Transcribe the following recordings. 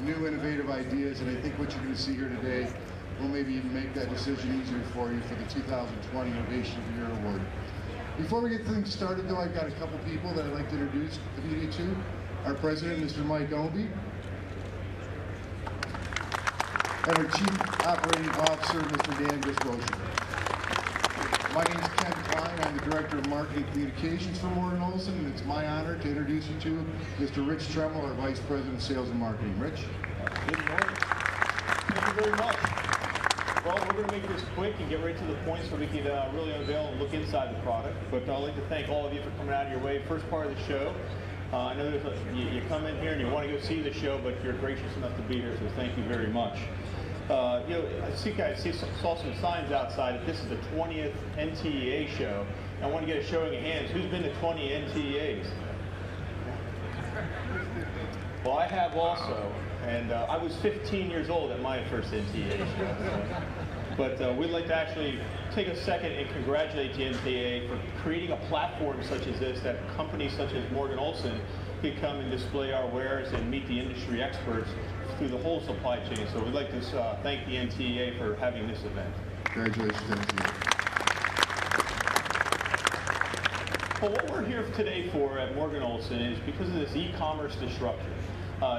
new innovative ideas, and I think what you're going to see here today will maybe even make that decision easier for you for the 2020 Innovation of the Year Award. Before we get things started though, I've got a couple people that I'd like to introduce you to. Our president, Mr. Mike Obi, and our Chief Operating Officer, Mr. Dan Gisrosha. My name is Ken Klein. I'm the Director of Marketing Communications for Morgan Olson, and it's my honor to introduce you to Mr. Rich Tremmel, our Vice President of Sales and Marketing. Rich? Good morning. Thank you very much. Well, we're going to make this quick and get right to the point so we can really unveil and look inside the product. But I'd like to thank all of you for coming out of your way. First part of the show. I know you come in here and you want to go see the show, but you're gracious enough to be here, so thank you very much. I saw some signs outside that this is the 20th NTEA show. I want to get a showing of hands. Who's been to 20 NTEAs? Well, I have also, and I was 15 years old at my first NTEA show. But we'd like to actually take a second and congratulate the NTEA for creating a platform such as this, that companies such as Morgan Olson can come and display our wares and meet the industry experts through the whole supply chain. So we'd like to thank the NTEA for having this event. Congratulations, NTEA. Well, what we're here today for at Morgan Olson is because of this e-commerce disruption.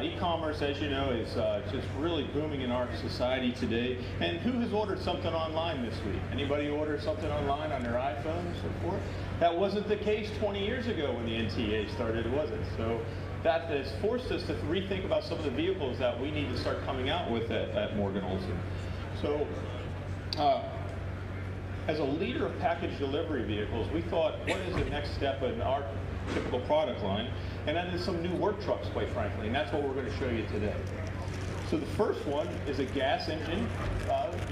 E-commerce, as you know, is just really booming in our society today. And who has ordered something online this week? Anybody order something online on their iPhone and so forth? That wasn't the case 20 years ago when the NTEA started, was it? So that has forced us to rethink about some of the vehicles that we need to start coming out with at Morgan Olson. So as a leader of package delivery vehicles, we thought, what is the next step in our typical product line? And then there's some new work trucks, quite frankly, and that's what we're going to show you today. So the first one is a gas engine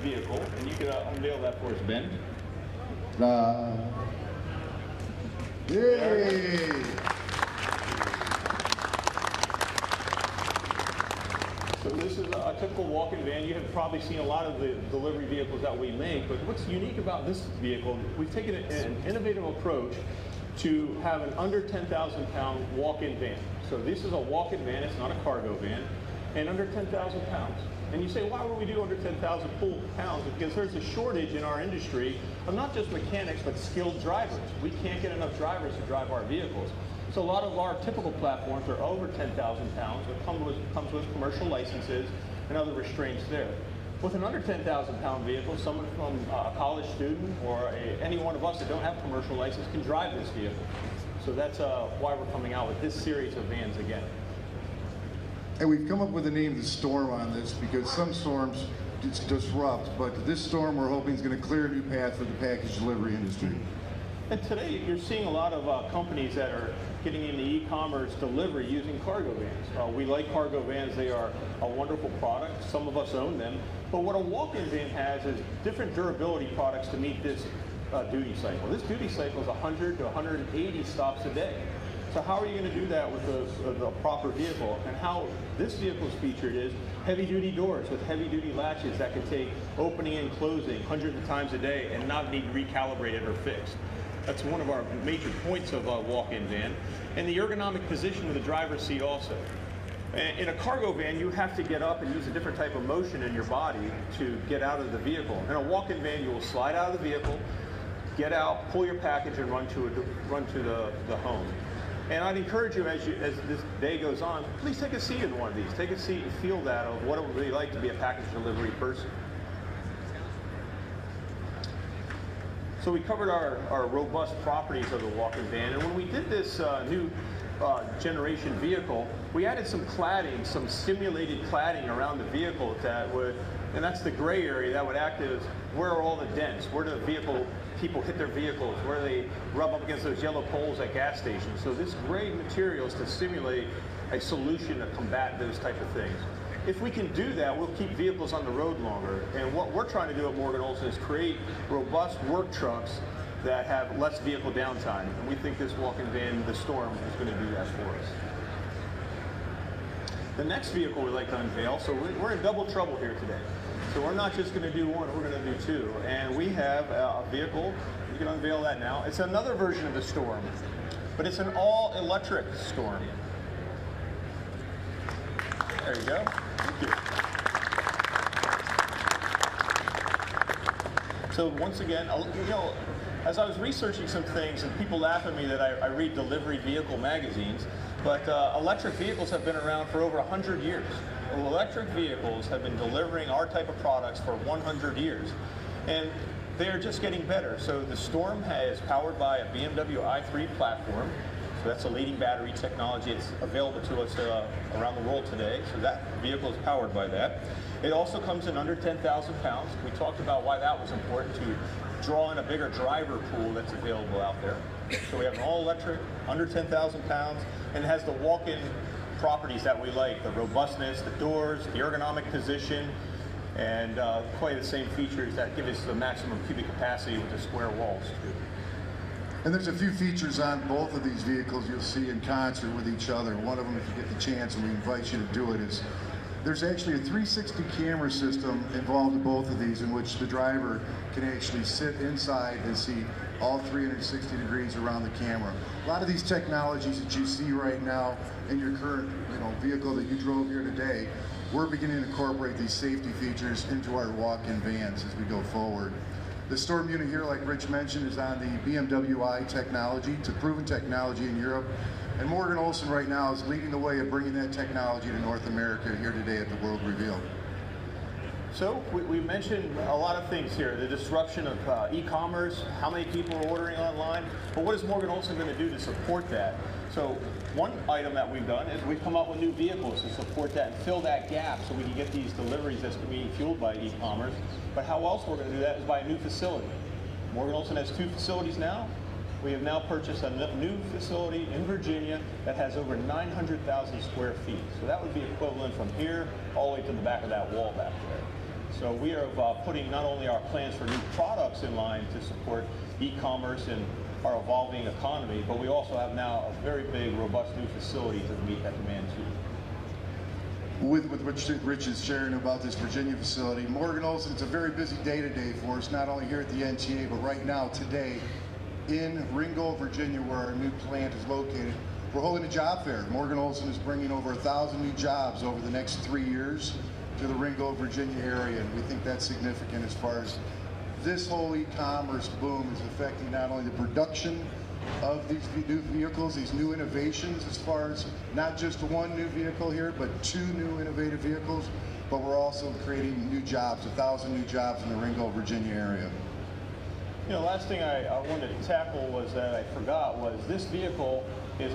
vehicle, and you can unveil that for us, Ben. Yay! So this is a typical walk-in van. You have probably seen a lot of the delivery vehicles that we make, but what's unique about this vehicle, we've taken an innovative approach to have an under 10,000 pound walk-in van. So this is a walk-in van, it's not a cargo van, and under 10,000 pounds. And you say, why would we do under 10,000 pounds? Because there's a shortage in our industry of not just mechanics, but skilled drivers. We can't get enough drivers to drive our vehicles. So a lot of our typical platforms are over 10,000 pounds. It comes with commercial licenses and other restraints there. With an under 10,000 pound vehicle, someone from a college student or any one of us that don't have a commercial license can drive this vehicle. So that's why we're coming out with this series of vans again. And we've come up with the name of the storm on this because some storms disrupt, but this storm we're hoping is going to clear a new path for the package delivery industry. And today you're seeing a lot of companies that are getting into e-commerce delivery using cargo vans. We like cargo vans. They are a wonderful product. Some of us own them. But what a walk-in van has is different durability products to meet this duty cycle. This duty cycle is 100 to 180 stops a day. So how are you going to do that with the proper vehicle? And how this vehicle is featured is heavy-duty doors with heavy-duty latches that can take opening and closing hundreds of times a day and not need recalibrated or fixed. That's one of our major points of a walk-in van. And the ergonomic position of the driver's seat also. In a cargo van, you have to get up and use a different type of motion in your body to get out of the vehicle. In a walk-in van, you will slide out of the vehicle, get out, pull your package, and run to the home. And I'd encourage you, as this day goes on, please take a seat in one of these. Take a seat and feel that of what it would be like to be a package delivery person. So we covered our robust properties of the walk-in van, and when we did this new generation vehicle, we added some cladding, some simulated cladding around the vehicle that would, and that's the gray area that would act as where are all the dents, where do people hit their vehicles, where they rub up against those yellow poles at gas stations. So this gray material is to simulate a solution to combat those type of things. If we can do that, we'll keep vehicles on the road longer. And what we're trying to do at Morgan Olson is create robust work trucks that have less vehicle downtime. And we think this walk-in van, the Storm, is going to do that for us. The next vehicle we'd like to unveil, so we're in double trouble here today. So we're not just going to do one, we're going to do two. And we have a vehicle, you can unveil that now. It's another version of the Storm, but it's an all-electric Storm. There you go. Thank you. So once again, as I was researching some things, and people laugh at me that I read delivery vehicle magazines, but electric vehicles have been around for over 100 years. Electric vehicles have been delivering our type of products for 100 years. And they are just getting better. So the Storm is powered by a BMW i3 platform. So that's a leading battery technology. It's available to us around the world today. So that vehicle is powered by that. It also comes in under 10,000 pounds. We talked about why that was important, to draw in a bigger driver pool that's available out there. So we have an all-electric, under 10,000 pounds, and it has the walk-in properties that we like, the robustness, the doors, the ergonomic position, and quite the same features that give us the maximum cubic capacity with the square walls too. And there's a few features on both of these vehicles you'll see in concert with each other. One of them, if you get the chance, and we invite you to do it, is there's actually a 360 camera system involved in both of these, in which the driver can actually sit inside and see all 360 degrees around the camera. A lot of these technologies that you see right now in your current vehicle that you drove here today, we're beginning to incorporate these safety features into our walk-in vans as we go forward. The Storm unit here, like Rich mentioned, is on the BMW i technology. It's a proven technology in Europe. And Morgan Olson right now is leading the way of bringing that technology to North America here today at the World Reveal. So we mentioned a lot of things here, the disruption of e-commerce, how many people are ordering online, but what is Morgan Olson going to do to support that? So one item that we've done is we've come up with new vehicles to support that and fill that gap so we can get these deliveries that's being fueled by e-commerce. But how else we're going to do that is by a new facility. Morgan Olson has 2 facilities now. We have now purchased a new facility in Virginia that has over 900,000 square feet. So that would be equivalent from here all the way to the back of that wall back there. So we are putting not only our plans for new products in line to support e-commerce and our evolving economy, but we also have now a very big, robust new facility to meet that demand too. With what Rich is sharing about this Virginia facility, Morgan Olson, it's a very busy day-to-day for us, not only here at the NTA, but right now, today, in Ringgold, Virginia, where our new plant is located, we're holding a job fair. Morgan Olson is bringing over 1,000 new jobs over the next 3 years to the Ringgold, Virginia area, and we think that's significant as far as this whole e-commerce boom is affecting not only the production of these new vehicles, these new innovations, as far as not just one new vehicle here, but 2 new innovative vehicles, but we're also creating new jobs, 1,000 new jobs in the Ringgold, Virginia area. Last thing I wanted to tackle was that I forgot was this vehicle is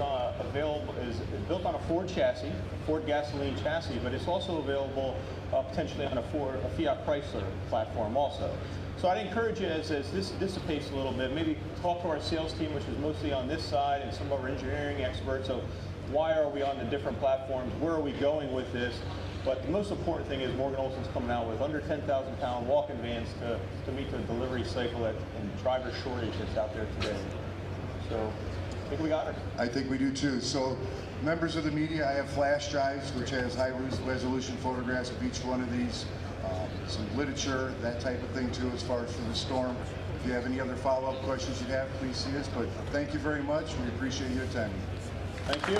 built on a Ford chassis, a Ford gasoline chassis, but it's also available potentially on a Fiat Chrysler platform also. So I'd encourage you, as this dissipates a little bit, maybe talk to our sales team, which is mostly on this side, and some of our engineering experts. So why are we on the different platforms? Where are we going with this? But the most important thing is Morgan Olson's coming out with under 10,000 pound walk-in vans to meet the delivery cycle and driver shortage that's out there today. So I think we got it. I think we do too. So members of the media, I have flash drives, which has high resolution photographs of each one of these, some literature, that type of thing too, as far as for the Storm. If you have any other follow-up questions you have, please see us. But thank you very much. We appreciate you attending. Thank you.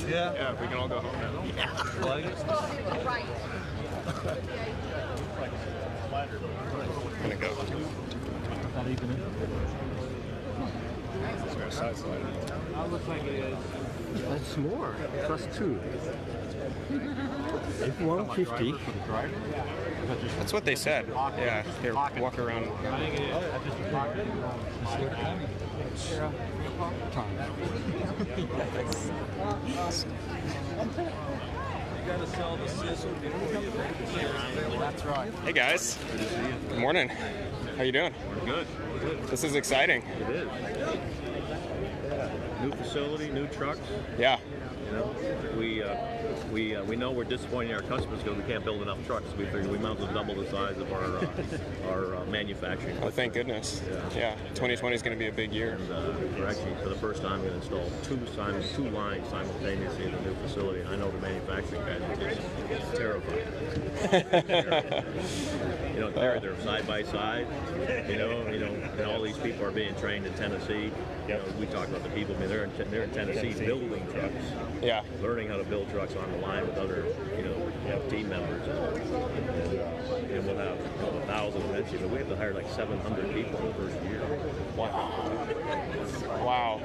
Yeah, we can all go home now. Yeah. Right. I'm gonna go. Looks like it is. That's more. Plus 2. It's 150. That's what they said. Yeah, here, walk around. I think it is. That's just a pocket. You gotta sell the sizzle before you make it. That's right. Hey guys. Good morning. How you doing? We're good. We're good. This is exciting. It is. Yeah. New facility, new trucks. Yeah. You know, we know we're disappointing our customers because we can't build enough trucks. We figured we might as well double the size of our manufacturing. Oh, thank goodness. Yeah, 2020 is going to be a big year. And we're actually, for the first time, going to install two lines simultaneously in the new facility. I know the manufacturing guys are terrified. You know, they're side by side. You know, and all these people are being trained in Tennessee. You know, we talk about the people. I mean, they're in Tennessee building trucks. Yeah. Learning how to build trucks on the line with other, team members. And we'll have 1,000 eventually, but we have to hire like 700 people in the first year. Wow.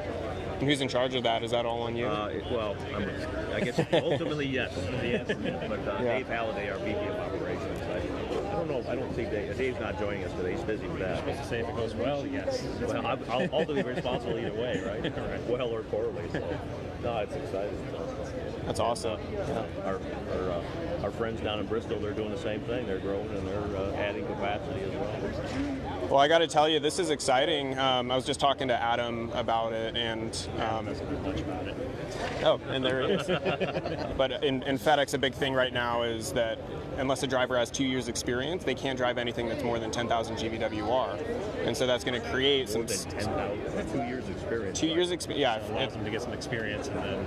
And who's in charge of that? Is that all on you? Well, I guess ultimately yes. But Dave Halliday, our VP of Operations, I don't know. I don't think Dave's not joining us today. He's busy with that. Supposed to say if it goes well, yes. Well, I'll be responsible either way, right? Well or poorly. So, no, it's exciting. That's awesome. Our friends down in Bristol, they're doing the same thing. They're growing and they're adding capacity as well. Well, I got to tell you, this is exciting. I was just talking to Adam about it, and Doesn't know much about it. oh, and there it is. But in FedEx, a big thing right now is that unless a driver has 2 years experience, they can't drive anything that's more than 10,000 GVWR. And so that's going to create More than 10,000, 2 years experience. 2 years experience. Yeah, Allows them to get some experience and then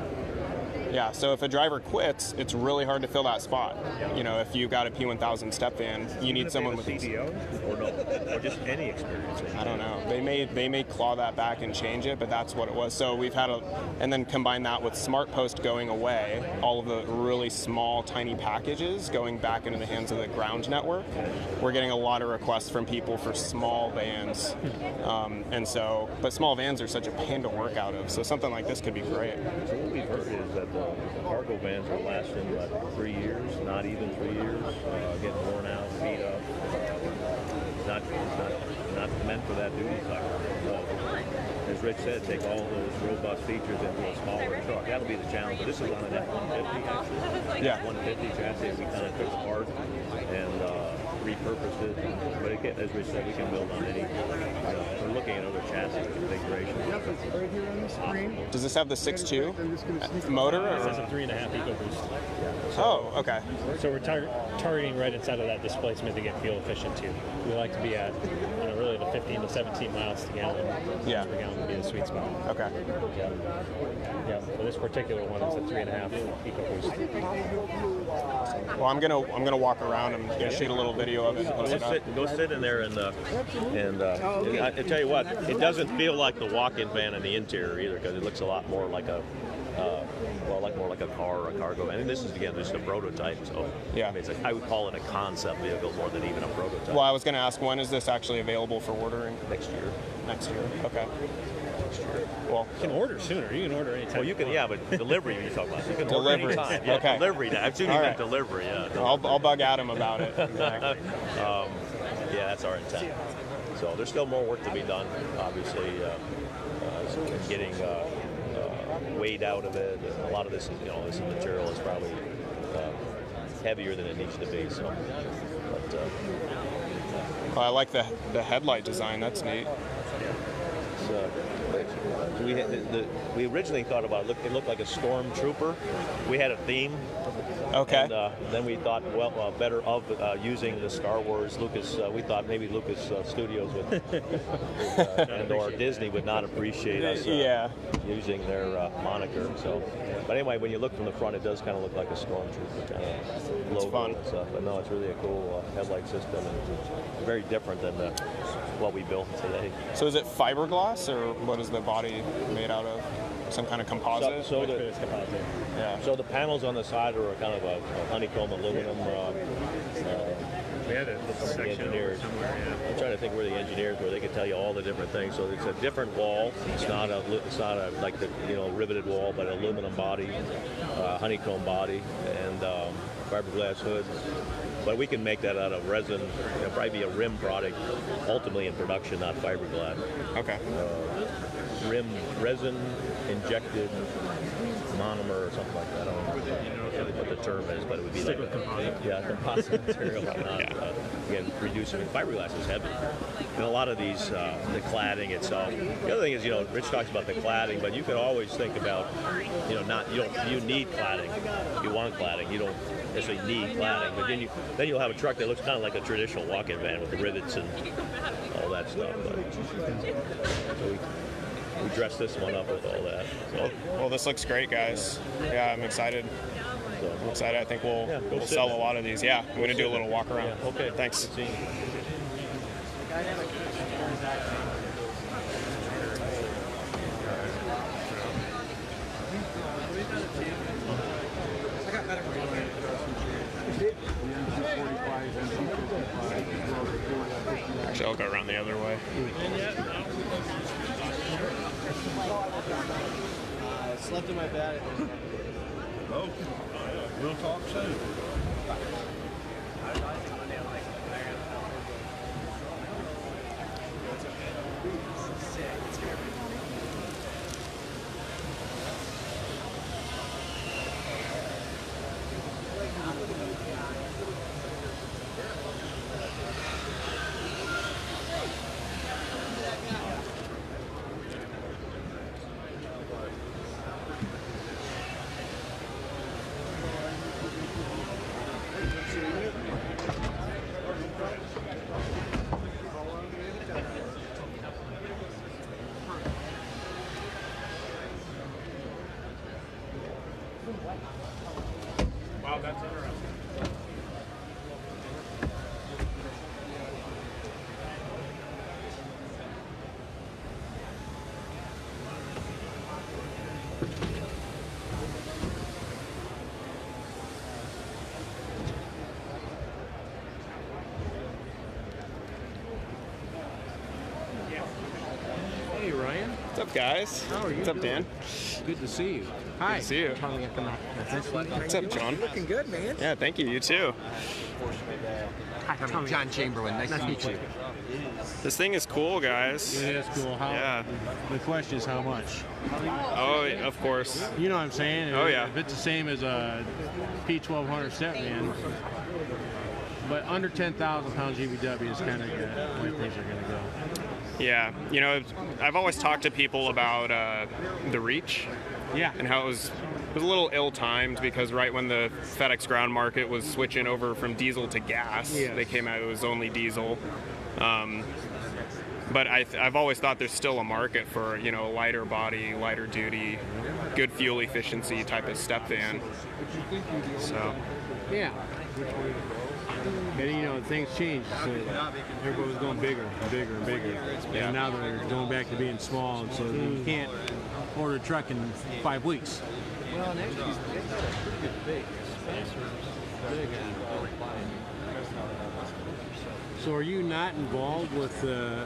yeah. So if a driver quits, it's really hard to fill that spot. You know, if you got a P1000 step van, you need someone with CDO or no, or just any experience. I don't know. They may claw that back and change it, but that's what it was. So we've had and then combine that with SmartPost going away, all of the really small, tiny packages going back into the hands of the ground network. We're getting a lot of requests from people for small vans, but small vans are such a pain to work out of. So something like this could be great. So what we've heard is that the cargo vans are lasting about 3 years, not even 3 years, getting worn out, beat up. Not meant for that duty cycle. As Rich said, take all those robust features into a smaller truck. That'll be the challenge. This is on an F-150 actually. Yeah. 150 chassis we kind of took apart and repurposed it. But again, as Rich said, we can build on any. We're looking at other chassis configurations. Right here on the screen. Does this have the 6.2 motor? it Or? says a 3.5 EcoBoost. Oh, okay. So we're targeting right inside of that displacement to get fuel efficient too. We like to be at really the 15 to 17 miles to gallon. Yeah. Per gallon would be the sweet spot. Okay. Yeah. For this particular one, it's a 3.5 EcoBoost. Well, I'm gonna walk around. I'm gonna shoot a little video of it. And post it up. Go sit in there and I tell you what, it doesn't feel like the walk-in van in the interior either because it looks a lot more like a more like a car or a cargo van. And this is again just a prototype, so Yeah. I mean, I would call it a concept vehicle more than even a prototype. Well, I was gonna ask, when is this actually available for ordering? Next year. Next year. Okay. Well, You can order sooner. You can order anytime. Well, you can, yeah, but delivery you talk about. You can order Delivery. anytime. Yeah, Okay. delivery. I've seen All even right. delivery. Yeah. I'll bug Adam about it. Exactly. Yeah, that's our intent. So there's still more work to be done, obviously, getting weight out of it. And a lot of this, this material is probably heavier than it needs to be. So, but Well, I like the headlight design. That's neat. we originally thought about it looked like a stormtrooper. We had a theme. Okay. And then we thought, better of using the Star Wars Lucas. We thought maybe Lucas Studios would, and or Disney would not appreciate us using their moniker. So, but anyway, when you look from the front, it does kind of look like a stormtrooper kind of logo. fun. And stuff. But no, it's really a cool headlight system and very different than what we built today. So is it fiberglass, or what is the body made out of? Some kind of composite? So It's composite. Yeah. So the panels on the side are kind of a honeycomb aluminum. We had a section engineers. somewhere. Yeah. I'm trying to think where the engineers were. They could tell you all the different things. So it's a different wall. It's not a like the riveted wall, but an aluminum body, honeycomb body, and fiberglass hood. But we can make that out of resin. It'll probably be a rim product, ultimately in production, not fiberglass. Okay. Resin injected monomer or something like that. I don't know what the term is, but it would be like composite material. Again, reducing fiberglass is heavy. And a lot of these, the cladding itself. The other thing is, Rich talks about the cladding, but you can always think about, you need cladding. You want cladding. You don't necessarily need cladding, but then you'll have a truck that looks kind of like a traditional walk-in van with the rivets and all that stuff. But, so we dressed this one up with all that. So. Well, this looks great, guys. Yeah, I'm excited. I'm excited. I think we'll sell a lot of these. Yeah, I'm going to do a little walk around. Yeah, okay. Thanks. Good seeing you. Actually, I'll go around the other way. Slept in my bed. Oh, we'll talk soon. Wow, that's interesting. Hey Ryan, What's up, guys? how are you? What's up, doing? Dan? Good to see you. Hi. Good to see you. What's up, John? Looking good, man. Yeah, thank you. You too. Hi, I'm John Chamberlain. Nice to meet you. This thing is cool, guys. It is cool. Yeah. The question is how much. Oh, of course. You know what I'm saying? Oh, yeah. If it's the same as a P1200 step van, but under 10,000 pound GVW is kind of where things are going to go. Yeah. I've always talked to people about the Reach. Yeah. And how it was a little ill-timed because right when the FedEx ground market was switching over from diesel to gas, Yes. they came out, it was only diesel. But I've always thought there's still a market for, a lighter body, lighter duty, good fuel efficiency type of step van. So, Yeah. And things change. So everybody was going bigger and bigger and bigger. Yeah. And now they're going back to being small, and so you can't order a truck in 5 weeks. Well, and actually, they got a pretty good big. Big and So are you not involved with the